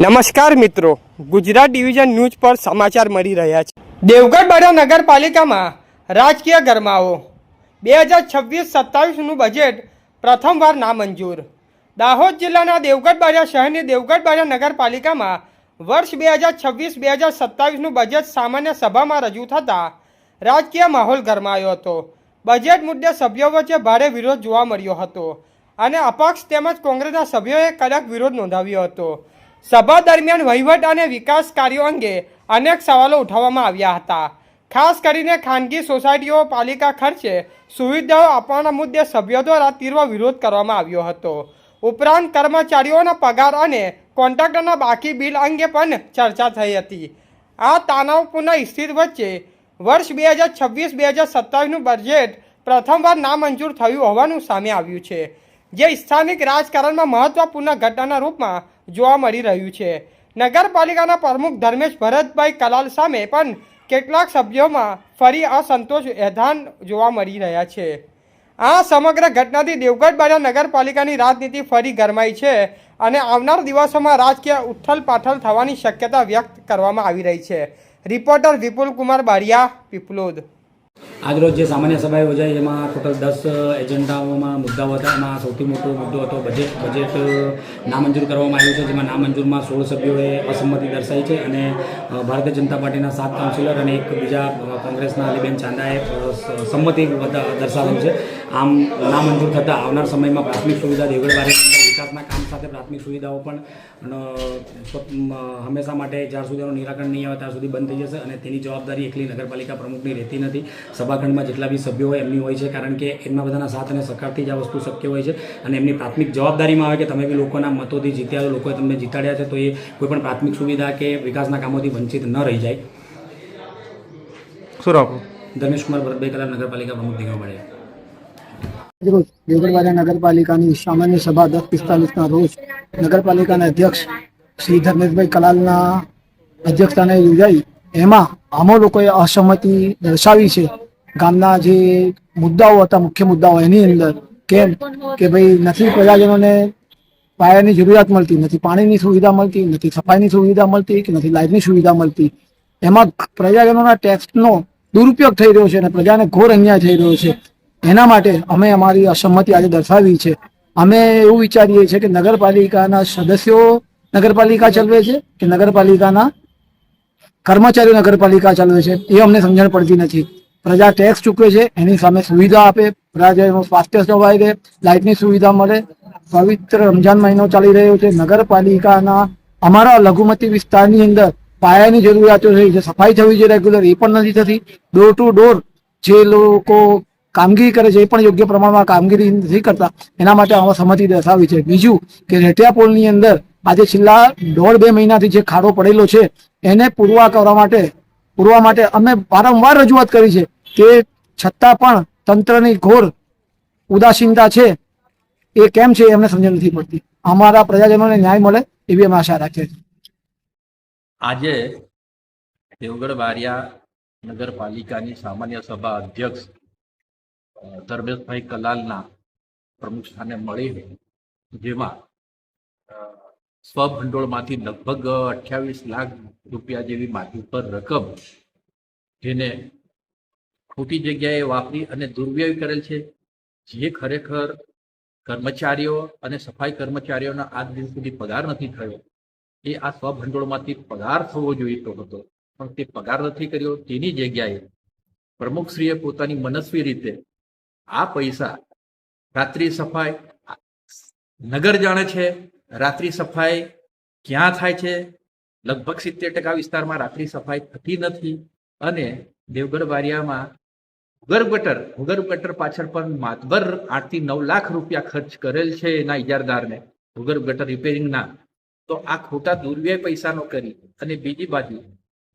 નમસ્કાર મિત્રો, Gujarat division news પર સમાચાર મળી રહ્યા છે। દેવગઢ બારિયા નગરપાલિકામાં રાજકીય ગરમાવો। 2026-27નું બજેટ પ્રથમવાર નામંજૂર। દાહોદ જિલ્લાના દેવગઢ બારિયા શહેરની દેવગઢ બારિયા નગરપાલિકામાં વર્ષ 2026-2027નું બજેટ સામાન્ય સભામાં રજૂ થતાં રાજકીય માહોલ ગરમાયો હતો। બજેટ મુદ્દે સભ્યો વચ્ચે ભારે વિરોધ જોવા મળ્યો હતો અને અપક્ષ તેમજ કોંગ્રેસના સભ્યોએ કડક વિરોધ નોંધાવ્યો હતો। સભા દરમિયાન વહીવટ અને વિકાસ કાર્યો અંગે અનેક સવાલો ઉઠાવવામાં આવ્યા હતા। ખાસ કરીને ખાનગી સોસાયટીઓ પાલિકા ખર્ચે સુવિધાઓ આપવાના મુદ્દે સભ્યો દ્વારા તીવ્ર વિરોધ કરવામાં આવ્યો હતો। ઉપરાંત કર્મચારીઓના પગાર અને કોન્ટ્રાક્ટરના બાકી બિલ અંગે પણ ચર્ચા થઈ હતી। આ તણાવપૂર્ણ સ્થિતિ વચ્ચે વર્ષ 2026-2027નું બજેટ પ્રથમવાર નામંજૂર થયું હોવાનું સામે આવ્યું છે, જે સ્થાનિક રાજકારણમાં મહત્વપૂર્ણ ઘટનાના રૂપમાં જોવા મળી રહ્યું છે। નગરપાલિકાના પ્રમુખ ધર્મેશ ભરતભાઈ કલાલ સામે પણ કેટલાક સભ્યોમાં ફરી અસંતોષ એધાન જોવા મળી રહ્યા છે। આ સમગ્ર ઘટનાથી દેવગઢ બારિયા નગરપાલિકાની રાજનીતિ ફરી ગરમાઈ છે અને આવનાર દિવસોમાં રાજકીય ઉથલ-પાથલ થવાની શક્યતા વ્યક્ત કરવામાં આવી રહી છે। રિપોર્ટર વિપુલ કુમાર બારિયા, પીપલોદ। આજરોજ જે સામાન્ય સભા યોજાઈ એમાં ટોટલ 10 એજન્ડાઓમાં મુદ્દાઓ હતા। એમાં સૌથી મોટો મુદ્દો હતો બજેટ નામંજૂર કરવામાં આવ્યું છે, જેમાં નામંજૂરમાં 16 સભ્યોએ અસંમતિ દર્શાવી છે અને ભારતીય જનતા પાર્ટીના 7 કાઉન્સિલર અને એક બીજા કોંગ્રેસના અલીબેન ચાંદાએ સંમતિ દર્શાવેલ છે। આમ નામંજૂર થતાં આવનાર સમયમાં પ્રાથમિક સુવિધા દેવગઢ બારિયા વિકાસના કામ સાથે પ્રાથમિક સુવિધાઓ પણ હંમેશા માટે જ્યાં સુધીનું નિરાકરણ નહીં આવે ત્યાં સુધી બંધ થઈ જશે અને તેની જવાબદારી એકલી નગરપાલિકા પ્રમુખની રહેતી નથી। સભાખંડમાં જેટલા બી સભ્યો હોય એમની હોય છે, કારણ કે એમના બધાના સાથ અને સહકારથી જ આ વસ્તુ શક્ય હોય છે અને એમની પ્રાથમિક જવાબદારીમાં આવે કે તમે બી લોકોના મતોથી જીત્યા, લોકોએ તમને જીતાડ્યા છે, તો એ કોઈ પણ પ્રાથમિક સુવિધા કે વિકાસના કામોથી વંચિત ન રહી જાય। શું રાખો? ધર્મેશ કુમાર ભરતભાઈ કલાલ, નગરપાલિકા પ્રમુખ દેવગઢ બારિયા। દેવગઢ બારિયા નગરપાલિકાની સામાન્ય સભા 10:45ના રોજ નગરપાલિકાના અધ્યક્ષ શ્રી ધર્મેશભાઈ કલાલના અધ્યક્ષસ્થાને યોજાઈ। એમાં આમો લોકોએ અસહમતિ દર્શાવી છે। ગામના જે મુદ્દાઓ હતા, મુખ્ય મુદ્દાઓ, એની અંદર કેમ કે ભાઈ નથી પ્રજાજનોને પાયાની જરૂરિયાત મળતી, નથી પાણીની સુવિધા મળતી, નથી સફાઈની સુવિધા મળતી કે નથી લાઇટની સુવિધા મળતી। એમાં પ્રજાજનોના ટેક્સનો દુરુપયોગ થઈ રહ્યો છે અને પ્રજાને ઘોર અન્યાય થઈ રહ્યો છે। એના માટે અમે અમારી અસંમતિ આજે દર્શાવી છે। અમે એવું વિચારીએ છીએ કે નગરપાલિકાના સદસ્યો નગરપાલિકા ચલાવે છે કે નગરપાલિકાના કર્મચારીઓ નગરપાલિકા ચલાવે છે, એ અમને સમજણ પડતી નથી। પ્રજા ટેક્સ ચૂકવે છે, એની સામે સુવિધા આપે, પ્રજાનું સ્વાસ્થ્ય જળવાઈ રહે, લાઇટની સુવિધા મળે। પવિત્ર રમજાન મહિનો ચાલી રહ્યો છે, નગરપાલિકાના અમારા લઘુમતી વિસ્તારની અંદર પાયાની જરૂરિયાતો છે, જે સફાઈ થવી જોઈએ રેગ્યુલર, એ પણ નથી થતી। ડોર ટુ ડોર જે લોકો કામગીરી કરે છે એ પણ યોગ્ય પ્રમાણમાં કામગીરી નથી કરતા। એના માટે અમે સંમતિ દર્શાવી છે। બીજું કે રેટિયા પોલની અંદર આજે છેલ્લા 1.5-2 મહિનાથી જે ખાડો પડેલો છે એને પૂરવા માટે અમે વારંવાર રજૂઆત કરી છે, કે છતાં પણ તંત્રની ઘોર ઉદાસીનતા છે। એ કેમ છે એમને સમજ નથી પડતી। અમારા પ્રજાજનોને ન્યાય મળે એવી અમે આશા રાખીએ છીએ। આજે દેવગઢ બારિયા નગરપાલિકાની સામાન્ય સભા અધ્યક્ષ ધર્મેશભાઈ કલાલના પ્રમુખ સ્થાને મળી, જેમાં સ્વભંડોળમાંથી લગભગ 28 લાખ રૂપિયા જેવી માટી પર રકમ જેને ખોટી જગ્યાએ વાપરી અને દુર્વ્યય કરેલ છે, જે ખરેખર કર્મચારીઓ અને સફાઈ કર્મચારીઓના આજ દિન સુધી પગાર નથી થયો, એ આ સ્વભંડોળમાંથી પગાર થવો જોઈતો હતો પણ તે પગાર નથી કર્યો। તેની જગ્યાએ પ્રમુખશ્રીએ પોતાની મનસ્વી રીતે આ પૈસા રાત્રિ સફાઈ, નગર જાણે છે રાત્રિ સફાઈ ક્યાં થાય છે, લગભગ 70% વિસ્તારમાં રાત્રિ સફાઈ થતી નથી અને દેવગઢ બારિયામાં ભૂગર્ભ ગટર પાછળ પણ માતબર 8 થી 9 લાખ રૂપિયા ખર્ચ કરેલ છે એના ઇજારદારને ભૂગર્ભ ગટર રિપેરિંગના। તો આ ખોટા દુર્વ્યય પૈસાનો કરી અને બીજી બાજુ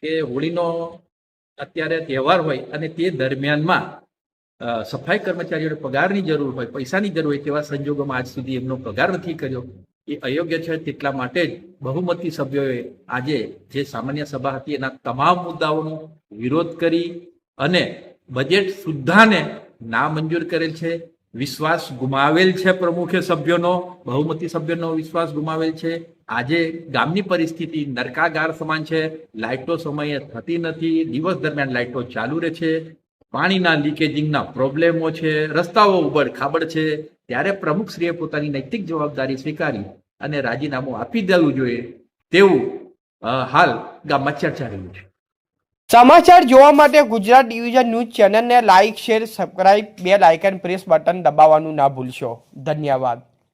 કે હોળીનો અત્યારે તહેવાર હોય અને તે દરમિયાનમાં સફાઈ કર્મચારીઓને પગારની જરૂર હોય, પૈસાની જરૂર હોય, તેવા સંજોગોમાં આજ સુધી એમનો પગાર નથી કર્યો, એ અયોગ્ય છે। તેટલા માટે જ બહુમતી સભ્યોએ આજે જે સામાન્ય સભા હતી એના તમામ મુદ્દાઓનો વિરોધ કરી અને બજેટ સુદ્ધાને નામંજૂર કરેલ છે। વિશ્વાસ ગુમાવેલ છે. પ્રમુખે સભ્યોનો, બહુમતી સભ્યોનો વિશ્વાસ ગુમાવેલ છે. આજે ગામની પરિસ્થિતિ નરકાગાર સમાન છે. લાઇટો સમયે થતી નથી, દિવસ દરમિયાન લાઇટો ચાલુ રહે છે, પાણીના લીકેજિંગના પ્રોબ્લેમો છે, રસ્તાઓ ઉબડ ખાબડ છે. ત્યારે પ્રમુખશ્રીએ પોતાની નૈતિક જવાબદારી સ્વીકારી અને રાજીનામું આપી દેવું જોઈએ તેવું હાલ ગામમાં ચર્ચા રહ્યું છે. સમાચાર જોવા માટે ગુજરાત ડિવિઝન ન્યૂઝ ચેનલને like, share, subscribe, bell icon press button દબાવવાનું ના ભૂલશો. ધન્યવાદ.